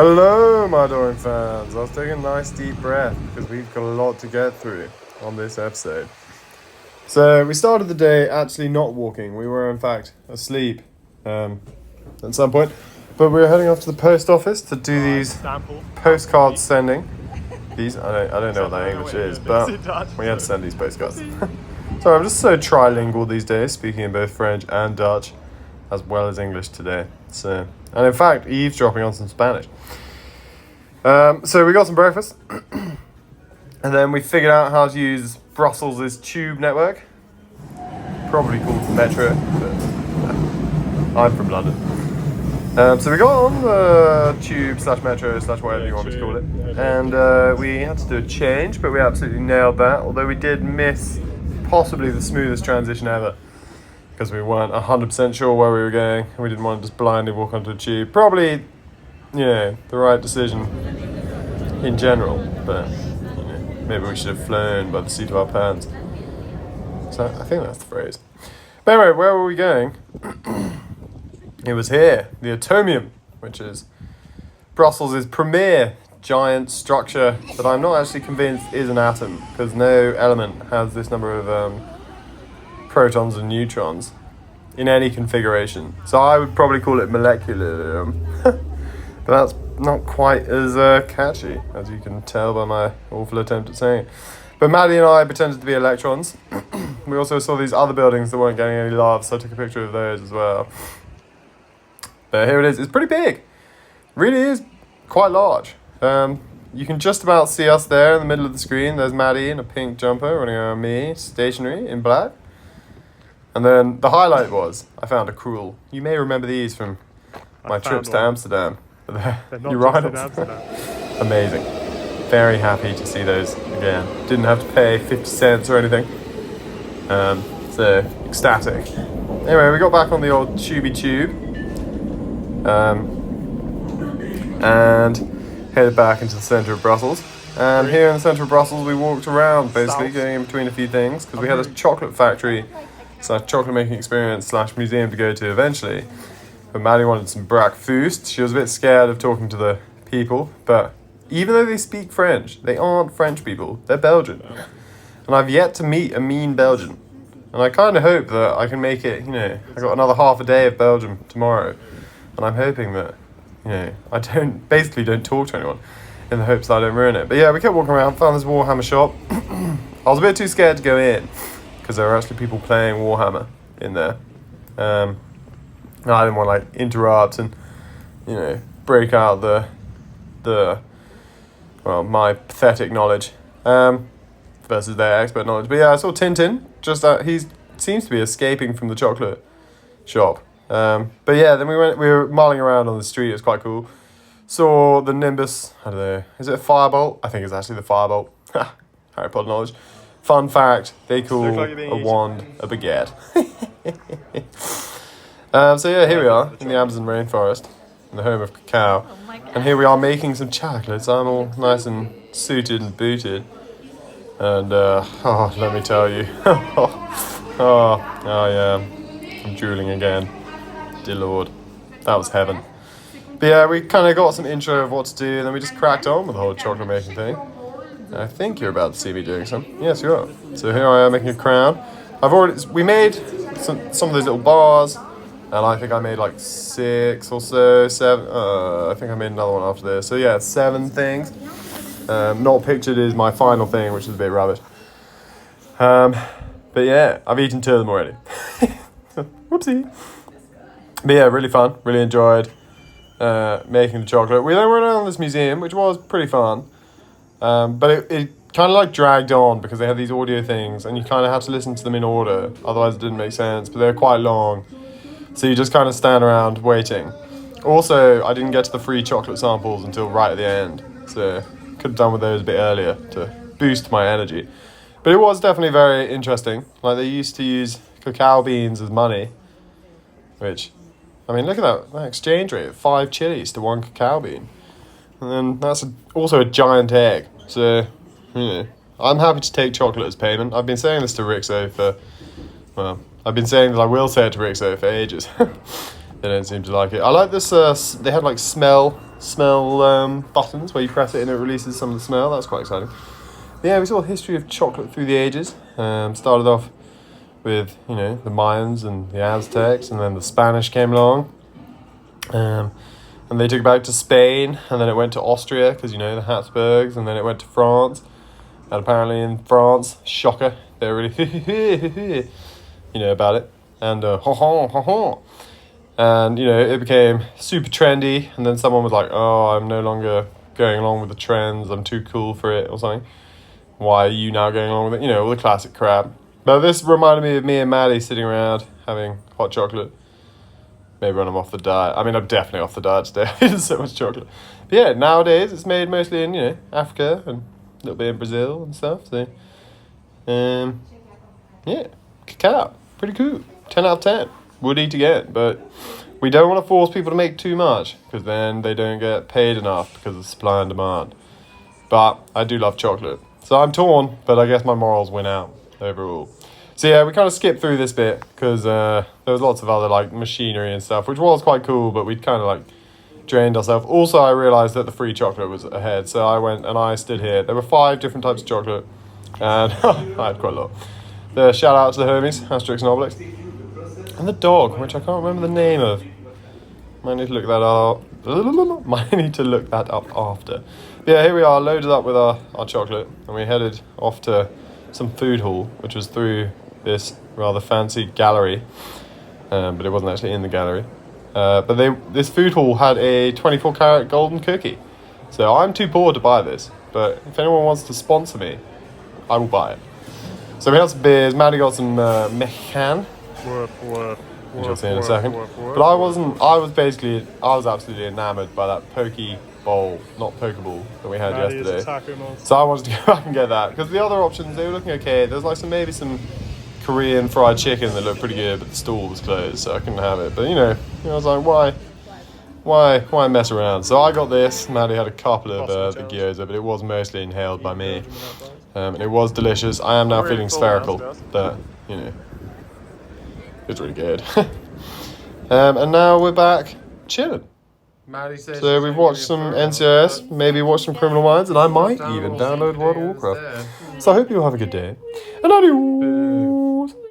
Hello, my adoring fans. I was taking a nice deep breath because we've got a lot to get through on this episode. So we started the day actually not walking. We were in fact asleep at some point, but we were heading off to the post office to do these postcard sending. These I don't know what that English is, but we had to send these postcards. So I'm just so trilingual these days, speaking in both French and Dutch, as well as English today. So, and in fact, eavesdropping on some Spanish. So we got some breakfast, and then we figured out how to use Brussels' tube network, probably called Metro, but I'm from London. So we got on the tube / metro / whatever you want me to call it, and we had to do a change, but we absolutely nailed that, although we did miss possibly the smoothest transition ever, because we weren't 100% sure where we were going, and we didn't want to just blindly walk onto a tube. Probably, the right decision in general, but maybe we should have flown by the seat of our pants. So I think that's the phrase. But anyway, where were we going? It was here, the Atomium, which is Brussels' premier giant structure that I'm not actually convinced is an atom, because no element has this number of protons and neutrons in any configuration. So I would probably call it molecular, but that's not quite as catchy, as you can tell by my awful attempt at saying it. But Maddie and I pretended to be electrons. We also saw these other buildings that weren't getting any love, so I took a picture of those as well. But here it is. It's pretty big. Really is quite large. You can just about see us there in the middle of the screen. There's Maddie in a pink jumper running around me, stationary in black. And then the highlight was, I found a cruel. You may remember these from my trips to Amsterdam. They're not just in Amsterdam. Amazing. Very happy to see those again. Didn't have to pay 50 cents or anything. So ecstatic. Anyway, we got back on the old tubey tube. And headed back into the centre of Brussels. And here in the centre of Brussels, we walked around, basically, going in between a few things, because we had a chocolate factory / chocolate making experience / museum to go to eventually. But Maddie wanted some breakfast. She was a bit scared of talking to the people, but even though they speak French, they aren't French people, they're Belgian. And I've yet to meet a mean Belgian. And I kind of hope that I can make it, I got another half a day of Belgium tomorrow. And I'm hoping that, I don't talk to anyone in the hopes that I don't ruin it. But yeah, we kept walking around, found this Warhammer shop. I was a bit too scared to go in because there were actually people playing Warhammer in there. And I didn't want to interrupt and, break out my pathetic knowledge versus their expert knowledge. But yeah, I saw Tintin, just that he seems to be escaping from the chocolate shop. But yeah, then we were mulling around on the street. It was quite cool. Saw the Nimbus. I don't know. Is it a firebolt? I think it's actually the firebolt. Harry Potter knowledge. Fun fact: they call a wand a baguette. So yeah, here we are in the Amazon rainforest, in the home of cacao, and here we are making some chocolates. I'm all nice and suited and booted, and let me tell you, I'm drooling again. Dear Lord, that was heaven. But yeah, we kind of got some intro of what to do, and then we just cracked on with the whole chocolate making thing. I think you're about to see me doing some. Yes, you are. So here I am making a crown. We made some of those little bars, and I think I made 6 or so, 7. I think I made another one after this. So yeah, 7 things. Not pictured is my final thing, which is a bit rubbish. But yeah, I've eaten 2 of them already. Whoopsie. But yeah, really fun, really enjoyed making the chocolate. We then went around this museum, which was pretty fun, but it kind of dragged on because they had these audio things and you kind of had to listen to them in order, otherwise it didn't make sense, but they were quite long, so you just kind of stand around waiting. Also, I didn't get to the free chocolate samples until right at the end, so could have done with those a bit earlier to boost my energy. But it was definitely very interesting. They used to use cacao beans as money, which, look at that exchange rate, 5 chilies to 1 cacao bean. And then that's also a giant egg. So, I'm happy to take chocolate as payment. I've been saying this to Rixo I've been saying that I will say it to Rixo for ages. They don't seem to like it. I like this, they had smell smell buttons where you press it and it releases some of the smell. That's quite exciting. Yeah, we saw a history of chocolate through the ages. Started off with, you know, the Mayans and the Aztecs, and then the Spanish came along. And they took it back to Spain, and then it went to Austria, because, you know, the Habsburgs, and then it went to France. And apparently in France, shocker, they're really, you know, about it. And, and, you know, it became super trendy, and then someone was like, oh, I'm no longer going along with the trends, I'm too cool for it, or something. Why are you now going along with it? You know, all the classic crap. But this reminded me of me and Maddie sitting around having hot chocolate. Maybe when I'm off the diet. I mean, I'm definitely off the diet today. There's so much chocolate. But yeah, nowadays it's made mostly in, you know, Africa and a little bit in Brazil and stuff. So, yeah, cacao. Pretty cool. 10 out of 10. Would eat again, but we don't want to force people to make too much, because then they don't get paid enough because of supply and demand. But I do love chocolate. So I'm torn, but I guess my morals win out overall. So yeah, we kind of skipped through this bit because there was lots of other like machinery and stuff, which was quite cool, but we'd kind of like drained ourselves. Also, I realised that the free chocolate was ahead, so I went and I stood here. There were 5 different types of chocolate, and I had quite a lot. The shout out to the homies, Asterix and Obelix. And the dog, which I can't remember the name of. Might need to look that up. Might need to look that up after. But yeah, here we are, loaded up with our chocolate, and we headed off to some food hall, which was through this rather fancy gallery, but it wasn't actually in the gallery. But this food hall had a 24 karat golden cookie. So I'm too poor to buy this, but if anyone wants to sponsor me, I will buy it. So we had some beers. Maddie got some Mexican, which I'll see in a second. But I was absolutely enamored by that Pokeball that we had yesterday. So I wanted to go back and get that, because the other options, they were looking okay. There's like maybe some Korean fried chicken that looked pretty good, but the stall was closed, so I couldn't have it. But you know, I was like, why mess around? So I got this. Maddie had a couple of the gyoza, but it was mostly inhaled by me. And it was delicious. I am now feeling spherical, but you know, it's really good. And now we're back chilling. So we've watched some NCIS, maybe watched some Criminal Minds, and I might even download World of Warcraft. So I hope you all have a good day. And adios!